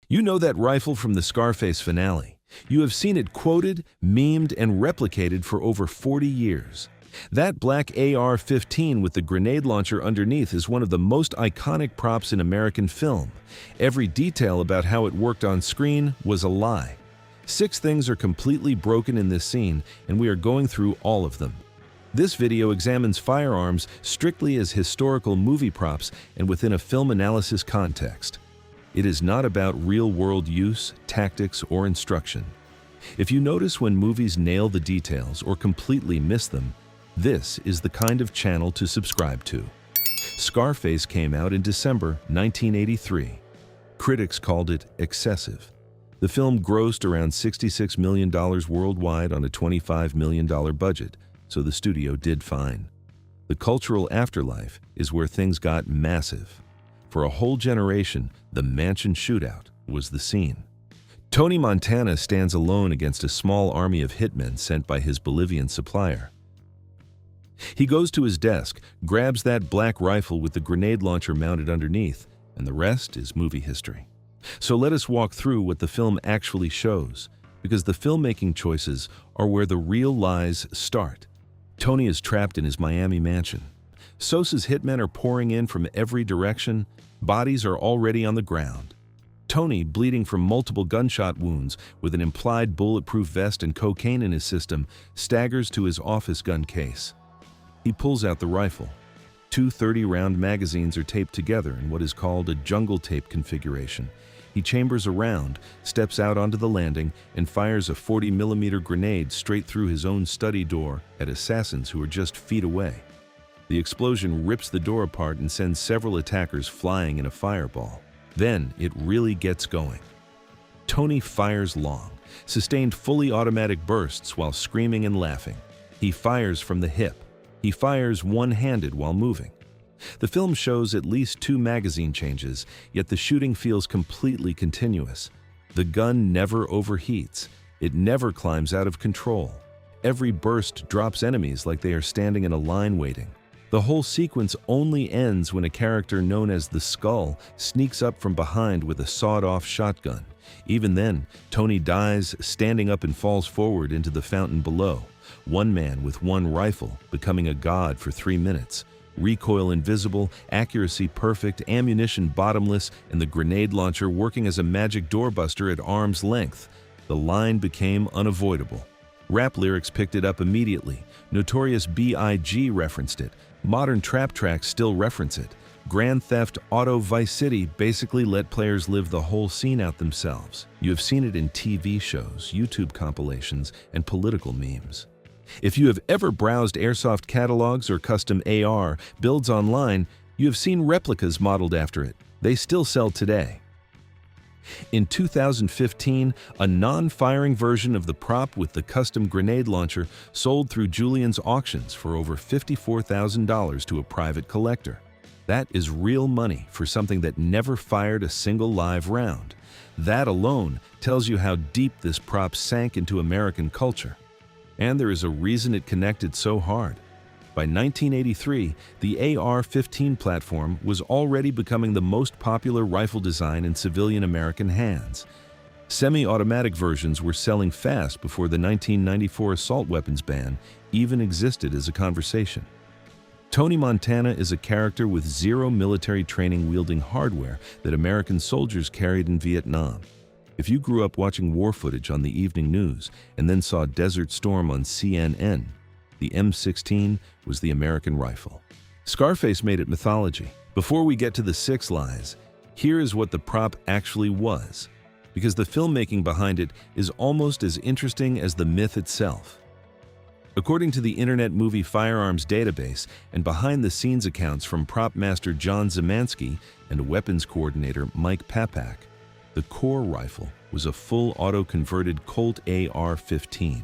You know that rifle from the Scarface finale. You have seen it quoted, memed, and replicated for over 40 years. That black AR-15 with the grenade launcher underneath is one of the most iconic props in American film. Every detail about how it worked on screen was a lie. 6 things are completely broken in this scene, and we are going through all of them. This video examines firearms strictly as historical movie props and within a film analysis context. It is not about real-world use, tactics, or instruction. If you notice when movies nail the details or completely miss them, this is the kind of channel to subscribe to. Scarface came out in December 1983. Critics called it excessive. The film grossed around $66 million worldwide on a $25 million budget, so the studio did fine. The cultural afterlife is where things got massive. For a whole generation, the mansion shootout was the scene. Tony Montana stands alone against a small army of hitmen sent by his Bolivian supplier. He goes to his desk, grabs that black rifle with the grenade launcher mounted underneath, and the rest is movie history. So let us walk through what the film actually shows, because the filmmaking choices are where the real lies start. Tony is trapped in his Miami mansion. Sosa's hitmen are pouring in from every direction. Bodies are already on the ground. Tony, bleeding from multiple gunshot wounds with an implied bulletproof vest and cocaine in his system, staggers to his office gun case. He pulls out the rifle. 2 30-round magazines are taped together in what is called a jungle tape configuration. He chambers a round, steps out onto the landing, and fires a 40mm grenade straight through his own study door at assassins who are just feet away. The explosion rips the door apart and sends several attackers flying in a fireball. Then it really gets going. Tony fires long, sustained fully automatic bursts while screaming and laughing. He fires from the hip. He fires one-handed while moving. The film shows at least 2 magazine changes, yet the shooting feels completely continuous. The gun never overheats. It never climbs out of control. Every burst drops enemies like they are standing in a line waiting. The whole sequence only ends when a character known as the Skull sneaks up from behind with a sawed-off shotgun. Even then, Tony dies standing up and falls forward into the fountain below. One man with one rifle, becoming a god for 3 minutes. Recoil invisible, accuracy perfect, ammunition bottomless, and the grenade launcher working as a magic doorbuster at arm's length. The line became unavoidable. Rap lyrics picked it up immediately. Notorious B.I.G. referenced it. Modern trap tracks still reference it. Grand Theft Auto Vice City basically let players live the whole scene out themselves. You have seen it in TV shows, YouTube compilations, and political memes. If you have ever browsed airsoft catalogs or custom AR builds online, you have seen replicas modeled after it. They still sell today. In 2015, a non-firing version of the prop with the custom grenade launcher sold through Julian's auctions for over $54,000 to a private collector. That is real money for something that never fired a single live round. That alone tells you how deep this prop sank into American culture. And there is a reason it connected so hard. By 1983, the AR-15 platform was already becoming the most popular rifle design in civilian American hands. Semi-automatic versions were selling fast before the 1994 assault weapons ban even existed as a conversation. Tony Montana is a character with zero military training wielding hardware that American soldiers carried in Vietnam. If you grew up watching war footage on the evening news and then saw Desert Storm on CNN, the M16 was the American rifle. Scarface made it mythology. Before we get to the 6 lies, here is what the prop actually was, because the filmmaking behind it is almost as interesting as the myth itself. According to the Internet Movie Firearms database and behind-the-scenes accounts from prop master John Zemansky and weapons coordinator Mike Papak, the core rifle was a full auto-converted Colt AR-15.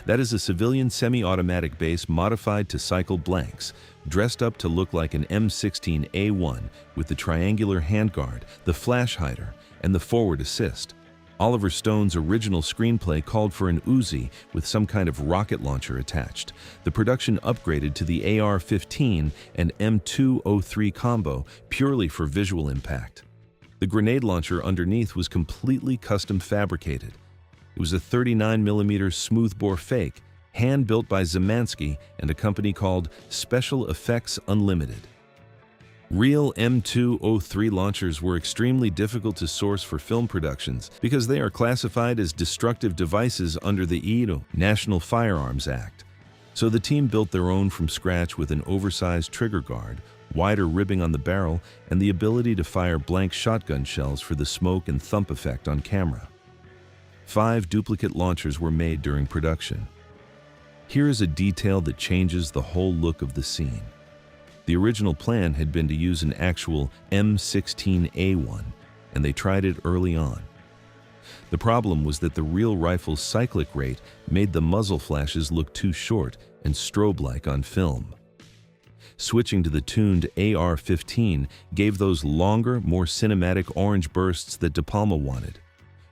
That is a civilian semi-automatic base modified to cycle blanks, dressed up to look like an M16A1 with the triangular handguard, the flash hider, and the forward assist. Oliver Stone's original screenplay called for an Uzi with some kind of rocket launcher attached. The production upgraded to the AR-15 and M203 combo purely for visual impact. The grenade launcher underneath was completely custom fabricated. It was a 39mm smoothbore fake, hand-built by Zemansky and a company called Special Effects Unlimited. Real M203 launchers were extremely difficult to source for film productions because they are classified as destructive devices under the EU National Firearms Act. So the team built their own from scratch with an oversized trigger guard, wider ribbing on the barrel, and the ability to fire blank shotgun shells for the smoke and thump effect on camera. 5 duplicate launchers were made during production. Here is a detail that changes the whole look of the scene. The original plan had been to use an actual M16A1, and they tried it early on. The problem was that the real rifle's cyclic rate made the muzzle flashes look too short and strobe-like on film. Switching to the tuned AR-15 gave those longer, more cinematic orange bursts that De Palma wanted.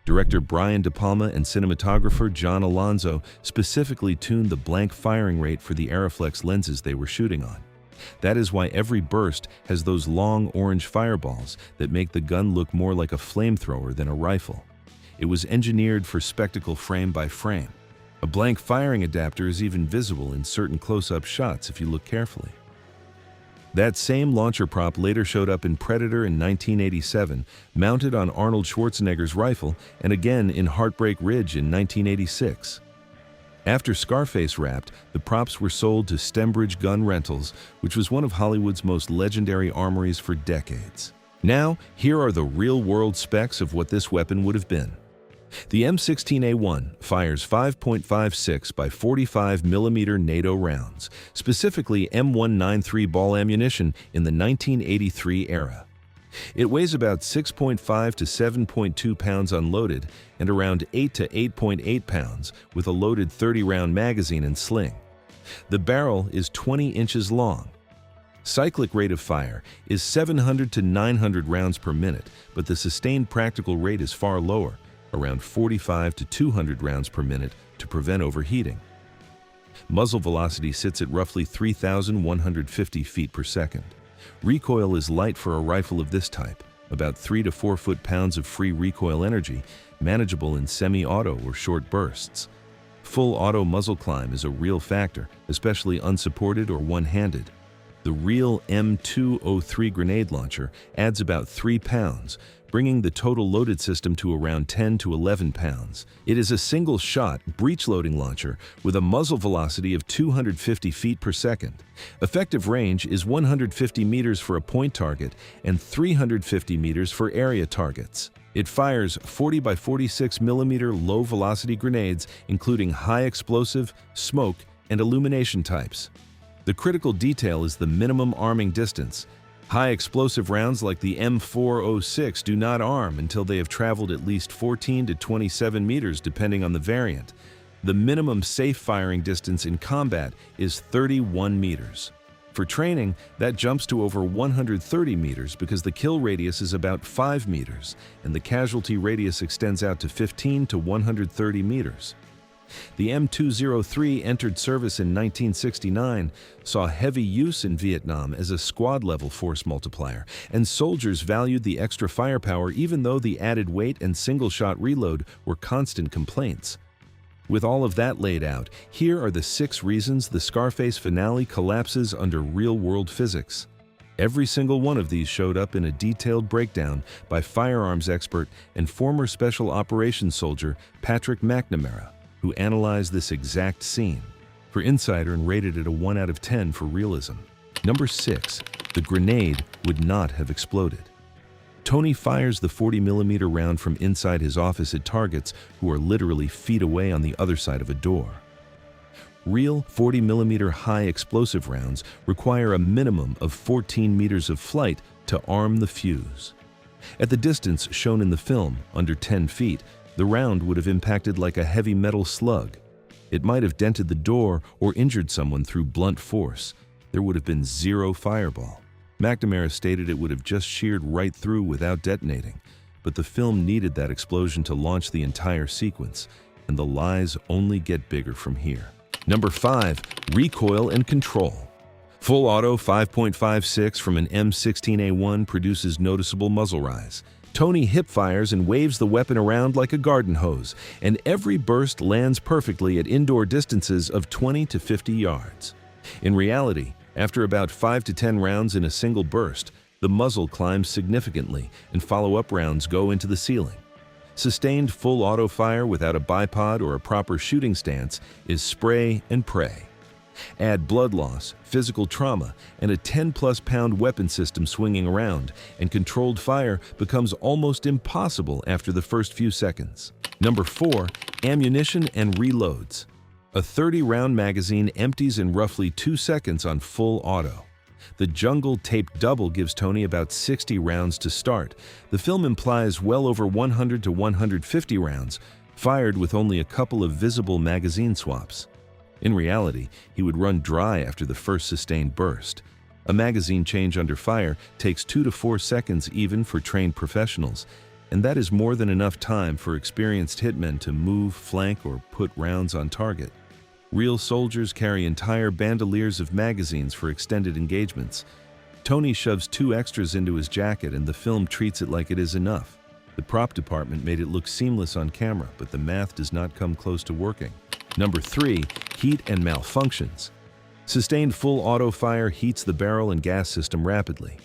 Director Brian De Palma and cinematographer John Alonzo specifically tuned the blank firing rate for the Aeroflex lenses they were shooting on. That is why every burst has those long orange fireballs that make the gun look more like a flamethrower than a rifle. It was engineered for spectacle frame by frame. A blank firing adapter is even visible in certain close-up shots if you look carefully. That same launcher prop later showed up in Predator in 1987, mounted on Arnold Schwarzenegger's rifle, and again in Heartbreak Ridge in 1986. After Scarface wrapped, the props were sold to Stembridge Gun Rentals, which was one of Hollywood's most legendary armories for decades. Now, here are the real-world specs of what this weapon would have been. The M16A1 fires 5.56 by 45mm NATO rounds, specifically M193 ball ammunition in the 1983 era. It weighs about 6.5 to 7.2 pounds unloaded and around 8 to 8.8 pounds with a loaded 30-round magazine and sling. The barrel is 20 inches long. Cyclic rate of fire is 700 to 900 rounds per minute, but the sustained practical rate is far lower, around 45 to 200 rounds per minute to prevent overheating. Muzzle velocity sits at roughly 3,150 feet per second. Recoil is light for a rifle of this type, about 3 to 4 foot-pounds of free recoil energy, manageable in semi-auto or short bursts. Full auto muzzle climb is a real factor, especially unsupported or one-handed. The real M203 grenade launcher adds about 3 pounds, bringing the total loaded system to around 10 to 11 pounds. It is a single-shot, breech-loading launcher with a muzzle velocity of 250 feet per second. Effective range is 150 meters for a point target and 350 meters for area targets. It fires 40 by 46 millimeter low-velocity grenades, including high-explosive, smoke, and illumination types. The critical detail is the minimum arming distance. High explosive rounds like the M406 do not arm until they have traveled at least 14 to 27 meters depending on the variant. The minimum safe firing distance in combat is 31 meters. For training, that jumps to over 130 meters because the kill radius is about 5 meters and the casualty radius extends out to 15 to 130 meters. The M203 entered service in 1969, saw heavy use in Vietnam as a squad-level force multiplier, and soldiers valued the extra firepower even though the added weight and single-shot reload were constant complaints. With all of that laid out, here are the 6 reasons the Scarface finale collapses under real-world physics. Every single one of these showed up in a detailed breakdown by firearms expert and former Special Operations soldier Patrick McNamara, who analyzed this exact scene for Insider and rated it a 1 out of 10 for realism. Number 6. The grenade would not have exploded. Tony fires the 40mm round from inside his office at targets who are literally feet away on the other side of a door. Real 40mm high explosive rounds require a minimum of 14 meters of flight to arm the fuse. At the distance shown in the film, under 10 feet, the round would have impacted like a heavy metal slug. It might have dented the door or injured someone through blunt force. There would have been 0 fireball. McNamara stated it would have just sheared right through without detonating, but the film needed that explosion to launch the entire sequence, and the lies only get bigger from here. Number 5. Recoil and control. Full auto 5.56 from an M16A1 produces noticeable muzzle rise. Tony hip fires and waves the weapon around like a garden hose, and every burst lands perfectly at indoor distances of 20 to 50 yards. In reality, after about 5 to 10 rounds in a single burst, the muzzle climbs significantly and follow-up rounds go into the ceiling. Sustained full auto fire without a bipod or a proper shooting stance is spray and pray. Add blood loss, physical trauma, and a 10-plus pound weapon system swinging around, and controlled fire becomes almost impossible after the first few seconds. Number 4. Ammunition and reloads. A 30-round magazine empties in roughly 2 seconds on full auto. The jungle taped double gives Tony about 60 rounds to start. The film implies well over 100 to 150 rounds, fired with only a couple of visible magazine swaps. In reality, he would run dry after the first sustained burst. A magazine change under fire takes 2 to 4 seconds even for trained professionals, and that is more than enough time for experienced hitmen to move, flank, or put rounds on target. Real soldiers carry entire bandoliers of magazines for extended engagements. Tony shoves 2 extras into his jacket and the film treats it like it is enough. The prop department made it look seamless on camera, but the math does not come close to working. Number 3. Heat and malfunctions. Sustained full auto fire heats the barrel and gas system rapidly.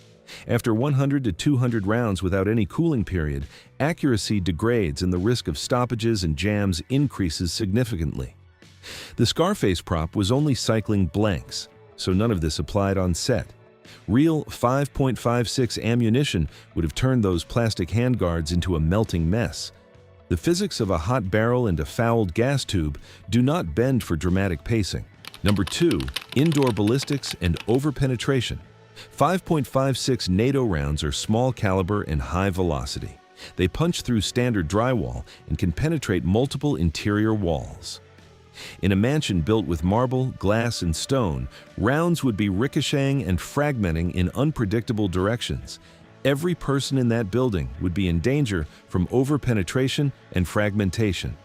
After 100 to 200 rounds without any cooling period, accuracy degrades and the risk of stoppages and jams increases significantly. The Scarface prop was only cycling blanks, so none of this applied on set. Real 5.56 ammunition would have turned those plastic handguards into a melting mess. The physics of a hot barrel and a fouled gas tube do not bend for dramatic pacing. Number 2. Indoor ballistics and over-penetration. 5.56 NATO rounds are small caliber and high velocity. They punch through standard drywall and can penetrate multiple interior walls. In a mansion built with marble, glass, and stone, rounds would be ricocheting and fragmenting in unpredictable directions. Every person in that building would be in danger from over-penetration and fragmentation.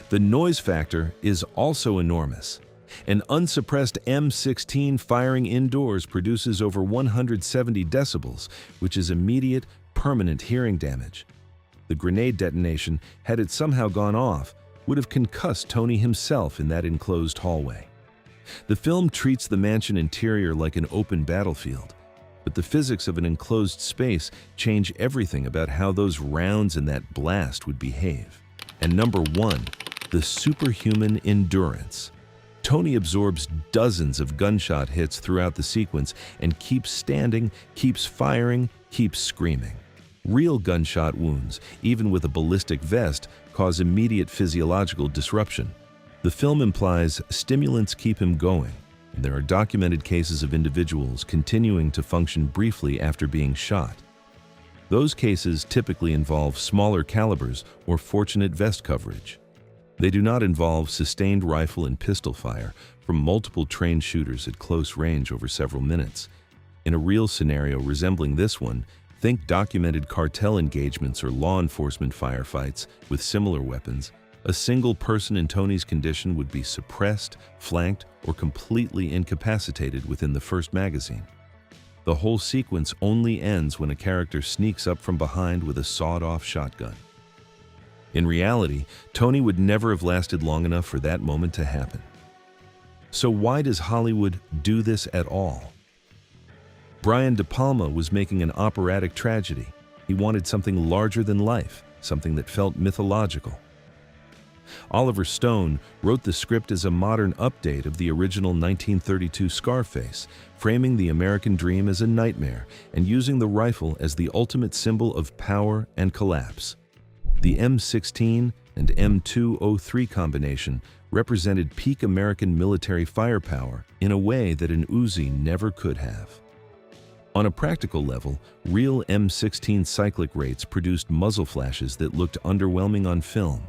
The noise factor is also enormous. An unsuppressed M16 firing indoors produces over 170 decibels, which is immediate, permanent hearing damage. The grenade detonation, had it somehow gone off, would have concussed Tony himself in that enclosed hallway. The film treats the mansion interior like an open battlefield, but the physics of an enclosed space change everything about how those rounds in that blast would behave. And number 1, the superhuman endurance. Tony absorbs dozens of gunshot hits throughout the sequence and keeps standing, keeps firing, keeps screaming. Real gunshot wounds, even with a ballistic vest, cause immediate physiological disruption. The film implies stimulants keep him going, and there are documented cases of individuals continuing to function briefly after being shot. Those cases typically involve smaller calibers or fortunate vest coverage. They do not involve sustained rifle and pistol fire from multiple trained shooters at close range over several minutes. In a real scenario resembling this one, think documented cartel engagements or law enforcement firefights with similar weapons. A single person in Tony's condition would be suppressed, flanked, or completely incapacitated within the first magazine. The whole sequence only ends when a character sneaks up from behind with a sawed-off shotgun. In reality, Tony would never have lasted long enough for that moment to happen. So why does Hollywood do this at all? Brian De Palma was making an operatic tragedy. He wanted something larger than life, something that felt mythological. Oliver Stone wrote the script as a modern update of the original 1932 Scarface, framing the American dream as a nightmare and using the rifle as the ultimate symbol of power and collapse. The M16 and M203 combination represented peak American military firepower in a way that an Uzi never could have. On a practical level, real M16 cyclic rates produced muzzle flashes that looked underwhelming on film.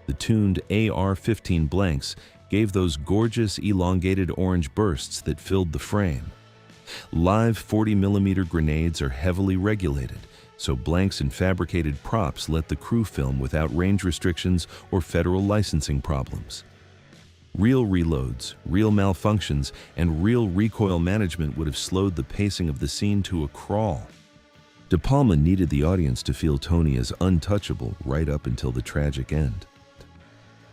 The tuned AR-15 blanks gave those gorgeous elongated orange bursts that filled the frame. Live 40mm grenades are heavily regulated, so blanks and fabricated props let the crew film without range restrictions or federal licensing problems. Real reloads, real malfunctions, and real recoil management would have slowed the pacing of the scene to a crawl. De Palma needed the audience to feel Tony as untouchable right up until the tragic end.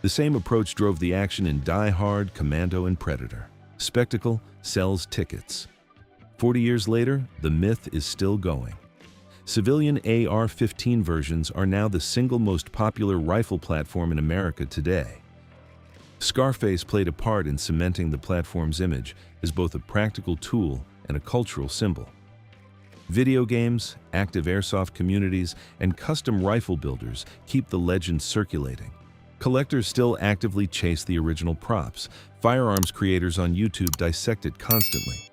The same approach drove the action in Die Hard, Commando, and Predator. Spectacle sells tickets. 40 years later, the myth is still going. Civilian AR-15 versions are now the single most popular rifle platform in America today. Scarface played a part in cementing the platform's image as both a practical tool and a cultural symbol. Video games, active airsoft communities, and custom rifle builders keep the legend circulating. Collectors still actively chase the original props. Firearms creators on YouTube dissect it constantly.